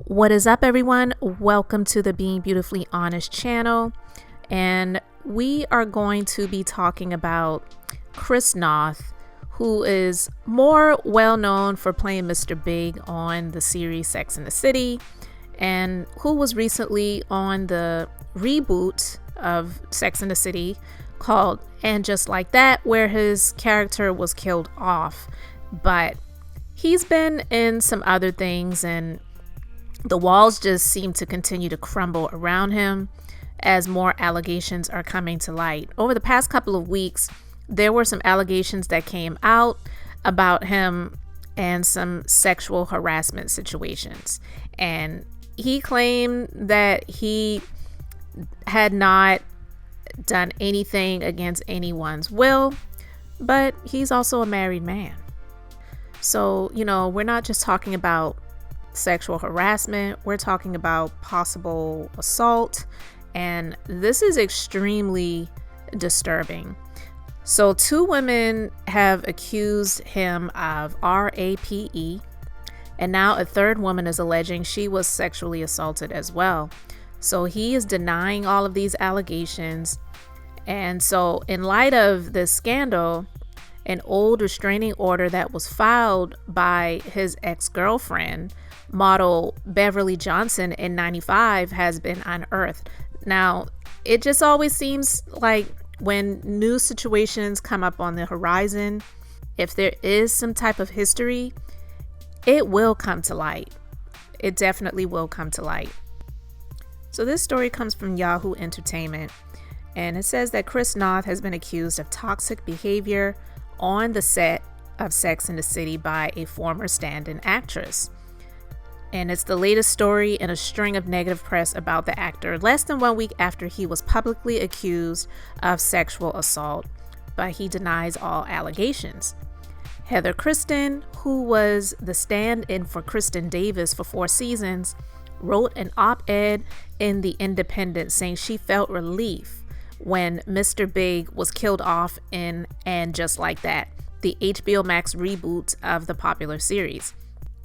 What is up, everyone? Welcome to the Being Beautifully Honest channel, and we are going to be talking about Chris Noth, who is more well known for playing Mr. Big on the series Sex and the City, and who was recently on the reboot of Sex and the City called And Just Like That, where his character was killed off. But he's been in some other things, and the walls just seem to continue to crumble around him as more allegations are coming to light. Over the past couple of weeks, there were some allegations that came out about him and some sexual harassment situations. And he claimed that he had not done anything against anyone's will, but he's also a married man. So, we're not just talking about sexual harassment, we're talking about possible assault, and this is extremely disturbing. So 2 women have accused him of rape, and now a 3rd woman is alleging she was sexually assaulted as well. So he is denying all of these allegations. And so in light of this scandal, an old restraining order that was filed by his ex-girlfriend, model Beverly Johnson, in '95 has been unearthed. Now, it just always seems like when new situations come up on the horizon, if there is some type of history, it will come to light. It definitely will come to light. So this story comes from Yahoo Entertainment, and it says that Chris Noth has been accused of toxic behavior on the set of Sex and the City by a former stand-in actress. And it's the latest story in a string of negative press about the actor less than 1 week after he was publicly accused of sexual assault, but he denies all allegations. Heather Kristen, who was the stand-in for Kristen Davis for 4 seasons, wrote an op-ed in The Independent saying she felt relief when Mr. Big was killed off in And Just Like That, the HBO Max reboot of the popular series.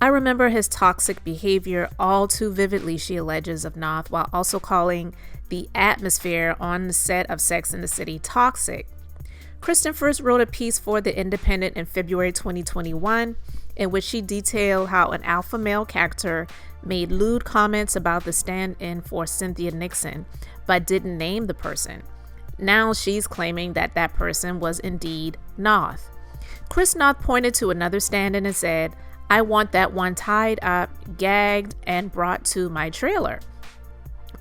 I remember his toxic behavior all too vividly, she alleges of Noth, while also calling the atmosphere on the set of Sex and the City toxic. Kristen first wrote a piece for The Independent in February 2021, in which she detailed how an alpha male character made lewd comments about the stand-in for Cynthia Nixon, but didn't name the person. Now she's claiming that that person was indeed Noth. Chris Noth pointed to another stand-in and said, "I want that one tied up, gagged, and brought to my trailer.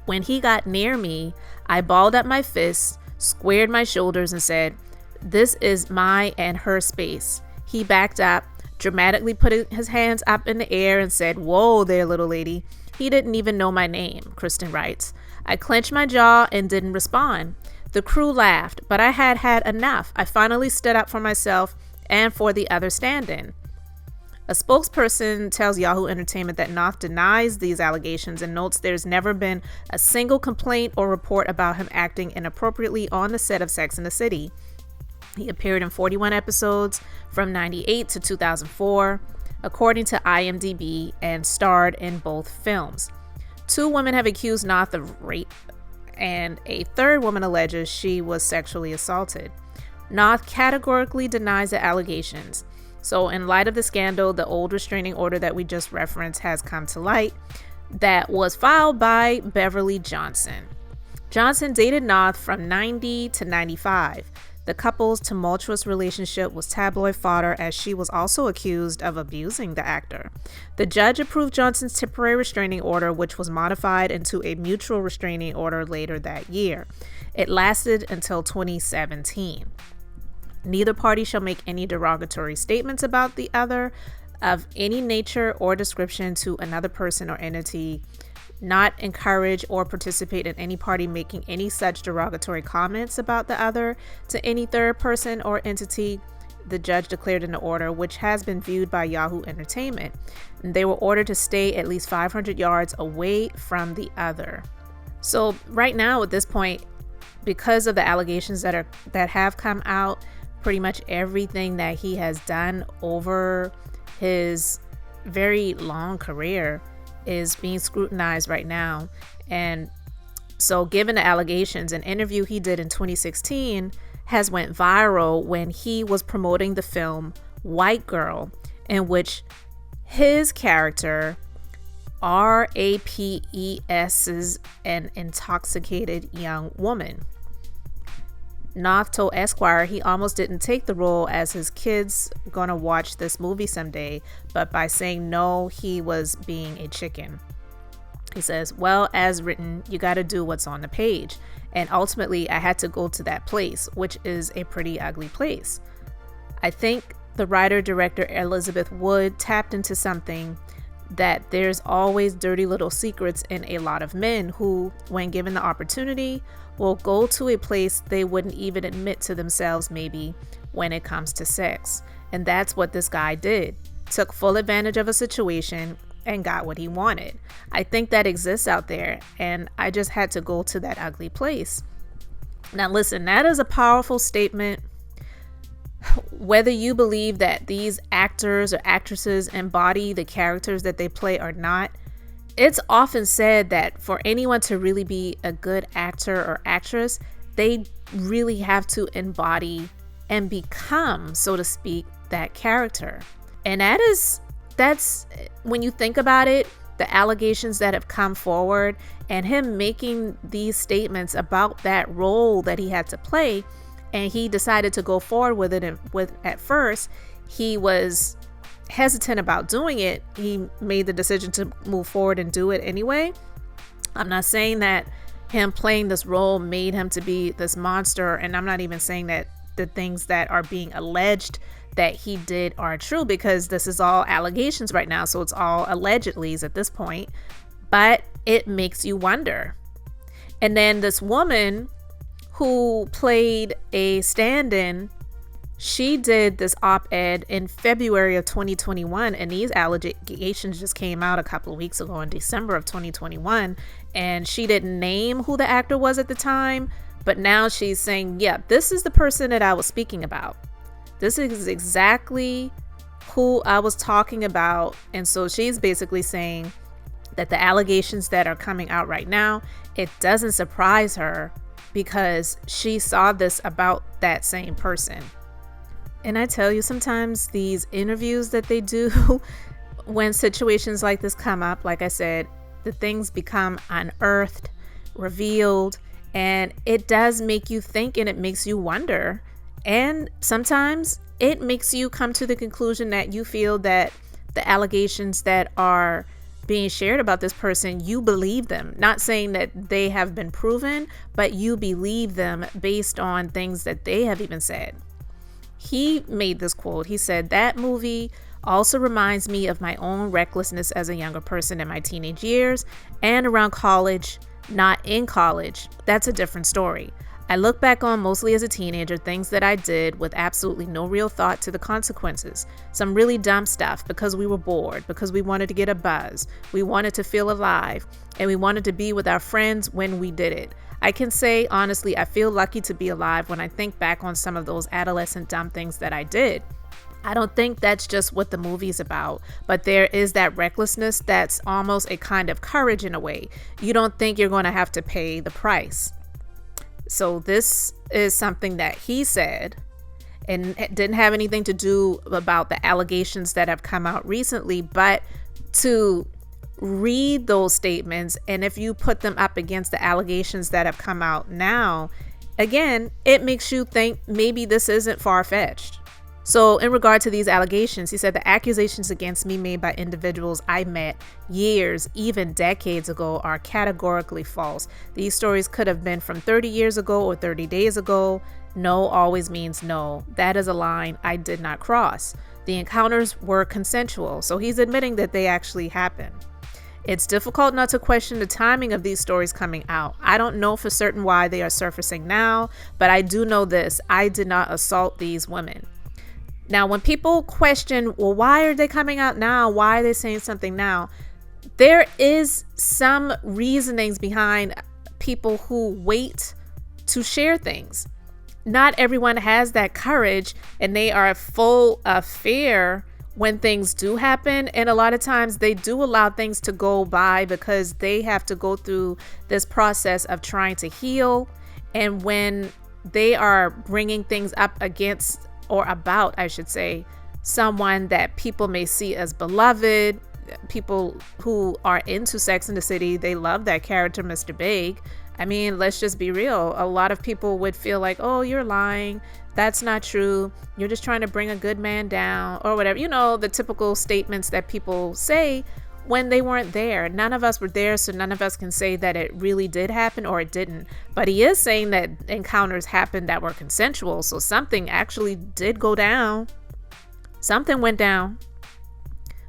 When he got near me, I balled up my fists, squared my shoulders, and said, 'This is my and her space.' He backed up, dramatically put his hands up in the air and said, 'Whoa there, little lady.' He didn't even know my name," Kristen writes. "I clenched my jaw and didn't respond. The crew laughed, but I had had enough. I finally stood up for myself and for the other stand-in." A spokesperson tells Yahoo Entertainment that Noth denies these allegations and notes there's never been a single complaint or report about him acting inappropriately on the set of Sex and the City. He appeared in 41 episodes from '98 to 2004, according to IMDb, and starred in both films. 2 women have accused Noth of rape, and a 3rd woman alleges she was sexually assaulted. Noth categorically denies the allegations. So in light of the scandal, the old restraining order that we just referenced has come to light that was filed by Beverly Johnson. Johnson dated Noth from '90 to '95. The couple's tumultuous relationship was tabloid fodder, as she was also accused of abusing the actor. The judge approved Johnson's temporary restraining order, which was modified into a mutual restraining order later that year. It lasted until 2017. Neither party shall make any derogatory statements about the other of any nature or description to another person or entity, not encourage or participate in any party making any such derogatory comments about the other to any third person or entity, the judge declared in the order, which has been viewed by Yahoo Entertainment. They were ordered to stay at least 500 yards away from the other. So right now, at this point, because of the allegations that have come out, pretty much everything that he has done over his very long career is being scrutinized right now. And so given the allegations, an interview he did in 2016 has went viral when he was promoting the film White Girl, in which his character rapes an intoxicated young woman. Noth told Esquire he almost didn't take the role as his kids gonna watch this movie someday, but by saying no, he was being a chicken. He says, well, as written, you gotta do what's on the page. And ultimately, I had to go to that place, which is a pretty ugly place. I think the writer-director Elizabeth Wood tapped into something, that there's always dirty little secrets in a lot of men who, when given the opportunity, will go to a place they wouldn't even admit to themselves maybe when it comes to sex. And that's what this guy did. Took full advantage of a situation and got what he wanted. I think that exists out there, and I just had to go to that ugly place. Now listen, that is a powerful statement. Whether you believe that these actors or actresses embody the characters that they play or not, it's often said that for anyone to really be a good actor or actress, they really have to embody and become, so to speak, that character. And that's when you think about it, the allegations that have come forward and him making these statements about that role that he had to play, and he decided to go forward with it. And at first, he was hesitant about doing it. He made the decision to move forward and do it anyway. I'm not saying that him playing this role made him to be this monster, and I'm not even saying that the things that are being alleged that he did are true, because this is all allegations right now, so it's all allegedlys at this point. But it makes you wonder. And then this woman who played a stand-in, she did this op-ed in February of 2021, and these allegations just came out a couple of weeks ago in December of 2021, and she didn't name who the actor was at the time, but now she's saying, yeah, this is the person that I was speaking about. This is exactly who I was talking about. And so she's basically saying that the allegations that are coming out right now, it doesn't surprise her, because she saw this about that same person. And I tell you, sometimes these interviews that they do, when situations like this come up, like I said, the things become unearthed, revealed, and it does make you think, and it makes you wonder. And sometimes it makes you come to the conclusion that you feel that the allegations that are being shared about this person, you believe them. Not saying that they have been proven, but you believe them based on things that they have even said. He made this quote. He said, that movie also reminds me of my own recklessness as a younger person in my teenage years and around college, not in college. That's a different story. I look back on, mostly as a teenager, things that I did with absolutely no real thought to the consequences. Some really dumb stuff because we were bored, because we wanted to get a buzz, we wanted to feel alive, and we wanted to be with our friends when we did it. I can say, honestly, I feel lucky to be alive when I think back on some of those adolescent dumb things that I did. I don't think that's just what the movie's about, but there is that recklessness that's almost a kind of courage in a way. You don't think you're going to have to pay the price. So this is something that he said, and it didn't have anything to do about the allegations that have come out recently, but to read those statements, and if you put them up against the allegations that have come out now, again, it makes you think maybe this isn't far-fetched. So in regard to these allegations, he said the accusations against me made by individuals I met years, even decades ago, are categorically false. These stories could have been from 30 years ago or 30 days ago. No always means no. That is a line I did not cross. The encounters were consensual, so he's admitting that they actually happened. It's difficult not to question the timing of these stories coming out. I don't know for certain why they are surfacing now, but I do know this: I did not assault these women. Now, when people question, well, why are they coming out now? Why are they saying something now? There is some reasonings behind people who wait to share things. Not everyone has that courage, and they are full of fear when things do happen. And a lot of times they do allow things to go by because they have to go through this process of trying to heal. And when they are bringing things up against, or about, I should say, someone that people may see as beloved, people who are into Sex and the City, they love that character, Mr. Big. I mean, let's just be real. A lot of people would feel like, oh, you're lying. That's not true. You're just trying to bring a good man down or whatever. You know, the typical statements that people say when they weren't there. None of us were there, so none of us can say that it really did happen or it didn't. But he is saying that encounters happened that were consensual. So something actually did go down. Something went down.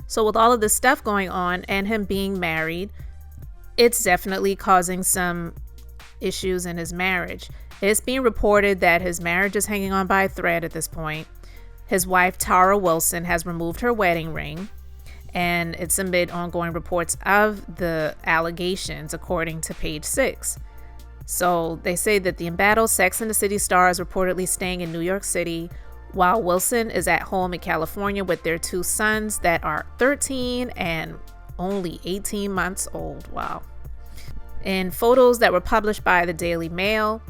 So with all of this stuff going on and him being married, it's definitely causing some issues in his marriage. It's being reported that his marriage is hanging on by a thread at this point. His wife, Tara Wilson, has removed her wedding ring, and it's amid ongoing reports of the allegations, according to Page 6. So they say that the embattled Sex and the City star is reportedly staying in New York City, while Wilson is at home in California with their two sons that are 13 and only 18 months old. Wow. In photos that were published by the Daily Mail,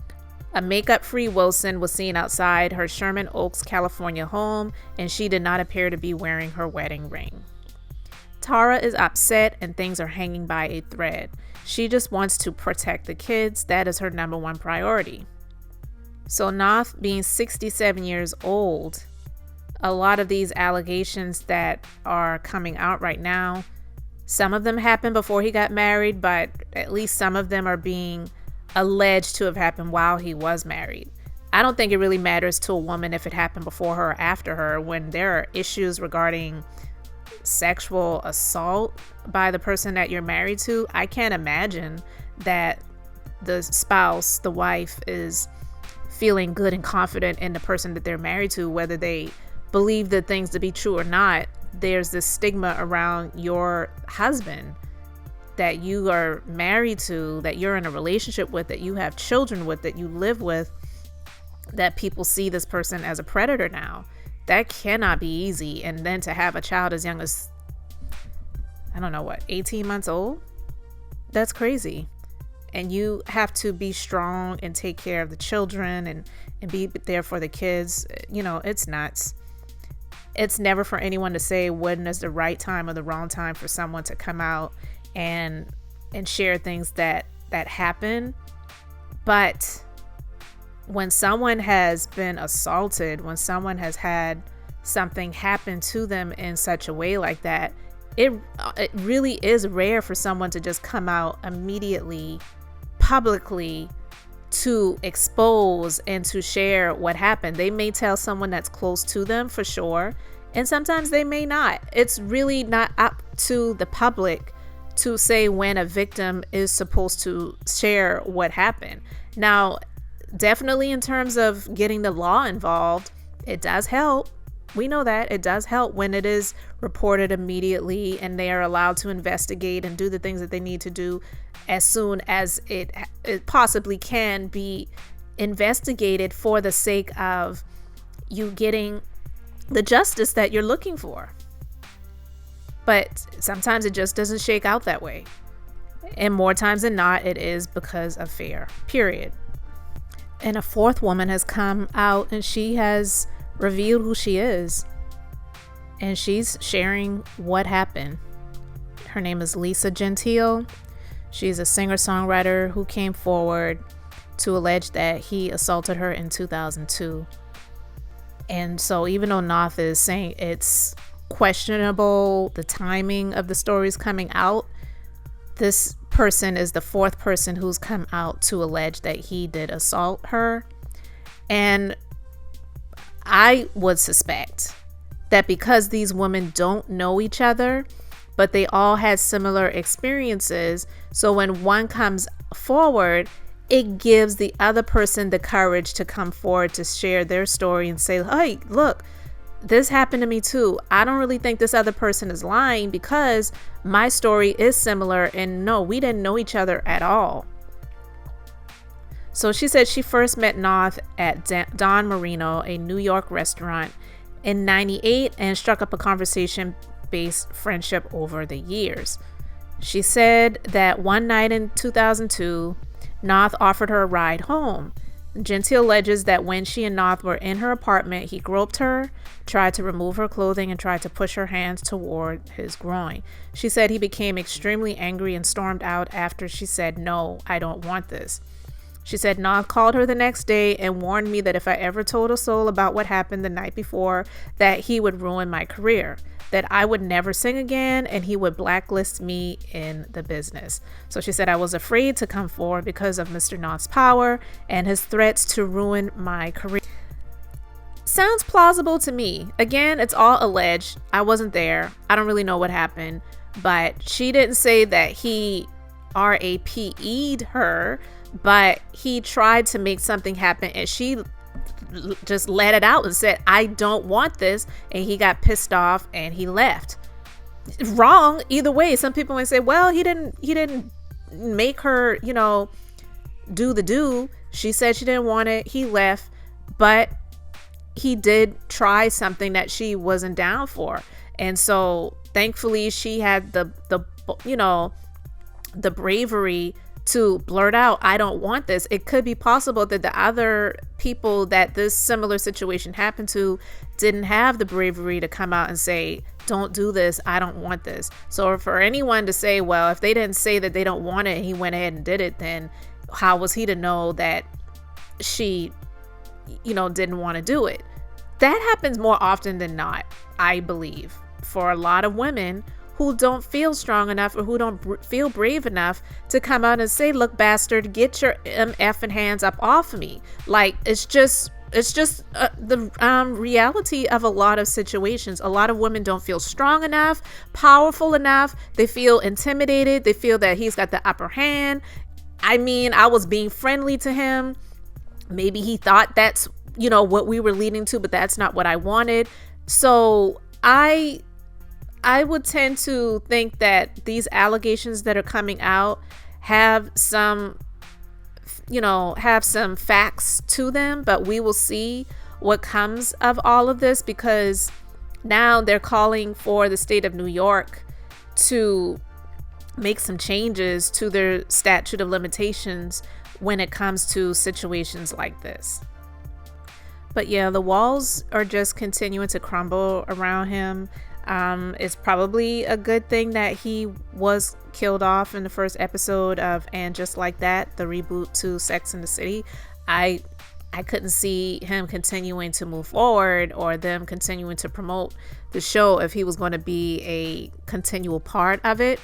a makeup-free Wilson was seen outside her Sherman Oaks, California home, and she did not appear to be wearing her wedding ring. Tara is upset and things are hanging by a thread. She just wants to protect the kids. That is her number one priority. So Noth, being 67 years old, a lot of these allegations that are coming out right now, some of them happened before he got married, but at least some of them are being alleged to have happened while he was married. I don't think it really matters to a woman if it happened before her or after her. When there are issues regarding sexual assault by the person that you're married to, I can't imagine that the spouse, the wife, is feeling good and confident in the person that they're married to, whether they believe the things to be true or not. There's this stigma around your husband that you are married to, that you're in a relationship with, that you have children with, that you live with, that people see this person as a predator now. That cannot be easy. And then to have a child as young as, I don't know what, 18 months old? That's crazy. And you have to be strong and take care of the children and be there for the kids. You know, it's nuts. It's never for anyone to say when is the right time or the wrong time for someone to come out and share things that happen. But when someone has been assaulted, when someone has had something happen to them in such a way like that, it really is rare for someone to just come out immediately, publicly, to expose and to share what happened. They may tell someone that's close to them for sure, and sometimes they may not. It's really not up to the public to say when a victim is supposed to share what happened. Now, definitely in terms of getting the law involved, it does help. We know that it does help when it is reported immediately and they are allowed to investigate and do the things that they need to do as soon as it possibly can be investigated for the sake of you getting the justice that you're looking for. But sometimes it just doesn't shake out that way. And more times than not, it is because of fear, period. And a fourth woman has come out and she has revealed who she is. And she's sharing what happened. Her name is Lisa Gentile. She's a singer-songwriter who came forward to allege that he assaulted her in 2002. And so even though Noth is saying it's questionable, the timing of the stories coming out, this person is the fourth person who's come out to allege that he did assault her. And I would suspect that because these women don't know each other, but they all had similar experiences, so when one comes forward, it gives the other person the courage to come forward to share their story and say, hey, look, this happened to me too. I don't really think this other person is lying because my story is similar, and no, we didn't know each other at all. So she said she first met Noth at Don Marino, a New York restaurant, in '98 and struck up a conversation-based friendship over the years. She said that one night in 2002, Noth offered her a ride home. Gentile alleges that when she and Noth were in her apartment, he groped her, tried to remove her clothing, and tried to push her hands toward his groin. She said he became extremely angry and stormed out after she said, "No, I don't want this." She said Noth called her the next day and warned me that if I ever told a soul about what happened the night before, that he would ruin my career, that I would never sing again, and he would blacklist me in the business. So she said, I was afraid to come forward because of Mr. Noth's power and his threats to ruin my career. Sounds plausible to me. Again, it's all alleged. I wasn't there. I don't really know what happened, but she didn't say that he RAPE'd her, but he tried to make something happen, and she just let it out and said, I don't want this, and he got pissed off and he left. Wrong either way. Some people might say, well, he didn't make her, do the do. She said she didn't want it, he left, but he did try something that she wasn't down for. And so thankfully she had the bravery to blurt out, I don't want this. It could be possible that the other people that this similar situation happened to didn't have the bravery to come out and say, don't do this, I don't want this. So for anyone to say, well, if they didn't say that they don't want it and he went ahead and did it, then how was he to know that she, didn't want to do it? That happens more often than not, I believe, for a lot of women who don't feel strong enough or who don't feel brave enough to come out and say, look, bastard, get your effing hands up off of me. Like, it's just the reality of a lot of situations. A lot of women don't feel strong enough, powerful enough. They feel intimidated. They feel that he's got the upper hand. I mean, I was being friendly to him. Maybe he thought that's, what we were leading to, but that's not what I wanted. So I would tend to think that these allegations that are coming out have some facts to them, but we will see what comes of all of this, because now they're calling for the state of New York to make some changes to their statute of limitations when it comes to situations like this. But yeah, the walls are just continuing to crumble around him. It's probably a good thing that he was killed off in the first episode of And Just Like That, the reboot to Sex and the City. I couldn't see him continuing to move forward or them continuing to promote the show if he was going to be a continual part of it.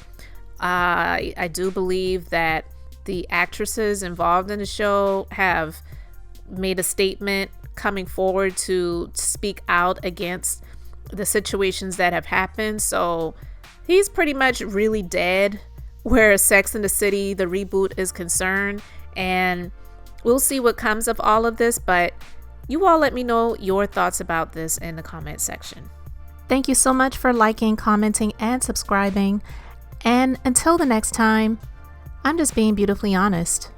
I do believe that the actresses involved in the show have made a statement coming forward to speak out against the situations that have happened. So he's pretty much really dead where Sex and the City, the reboot, is concerned. And we'll see what comes of all of this, but you all let me know your thoughts about this in the comment section. Thank you so much for liking, commenting, and subscribing. And until the next time, I'm just being beautifully honest.